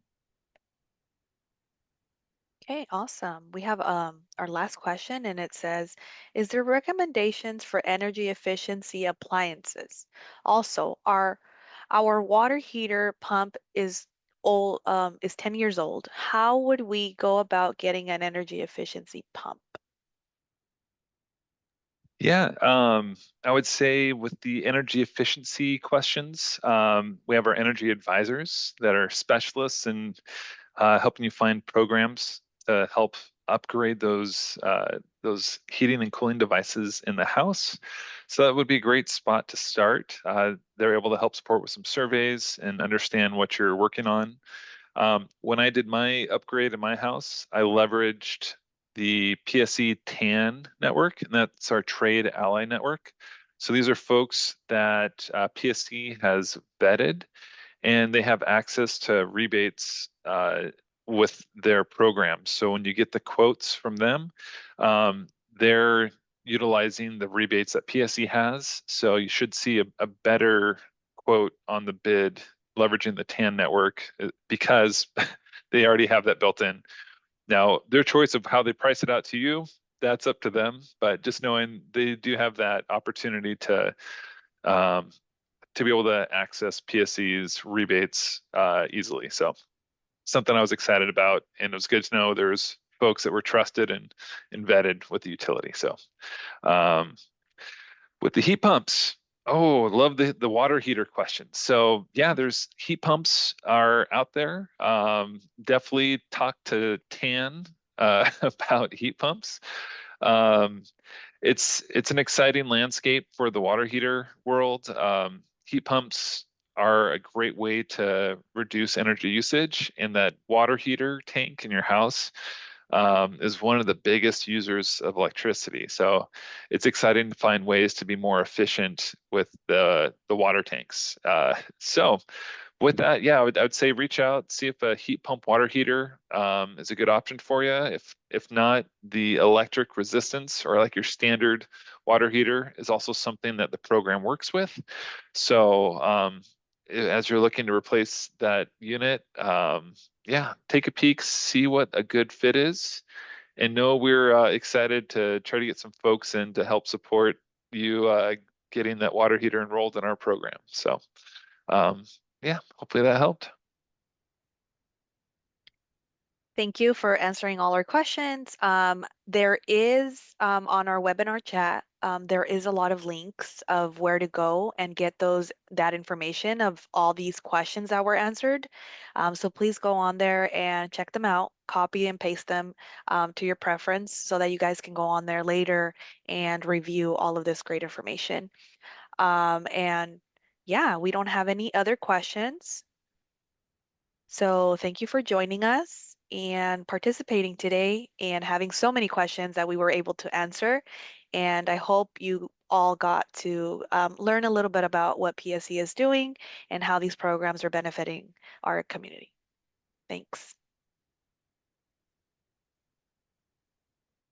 Okay, awesome. We have our last question, and it says, is there recommendations for energy efficiency appliances? Also, our water heater pump is 10 years old. How would we go about getting an energy efficiency pump? Yeah, I would say with the energy efficiency questions, we have our energy advisors that are specialists in helping you find programs to help upgrade those heating and cooling devices in the house. So that would be a great spot to start. They're able to help support with some surveys and understand what you're working on. When I did my upgrade in my house, I leveraged the PSE TAN network, and that's our trade ally network. So these are folks that PSE has vetted, and they have access to rebates with their programs. So when you get the quotes from them, they're utilizing the rebates that PSE has. So you should see a better quote on the bid leveraging the TAN network because they already have that built in. Now, their choice of how they price it out to you, that's up to them. But just knowing they do have that opportunity um, to be able to access PSE's rebates easily. So something I was excited about, and it was good to know there's folks that were trusted and vetted with the utility. So um, with the heat pumps, oh, love the water heater question. So yeah, there's heat pumps are out there. Definitely talk to Tan about heat pumps. Um, it's an exciting landscape for the water heater world. Heat pumps are a great way to reduce energy usage, and that water heater tank in your house is one of the biggest users of electricity. So it's exciting to find ways to be more efficient with the water tanks. So with that, yeah, I would say reach out, see if a heat pump water heater is a good option for you. If not, the electric resistance or like your standard water heater is also something that the program works with. So as you're looking to replace that unit, yeah, take a peek, see what a good fit is, and know we're excited to try to get some folks in to help support you getting that water heater enrolled in our program. So um, yeah, hopefully that helped. Thank you for answering all our questions. There is on our webinar chat, there is a lot of links of where to go and get that information of all these questions that were answered. So please go on there and check them out, copy and paste them to your preference so that you guys can go on there later and review all of this great information. And yeah, we don't have any other questions. So thank you for joining us and participating today and having so many questions that we were able to answer. And I hope you all got to learn a little bit about what PSE is doing and how these programs are benefiting our community. Thanks.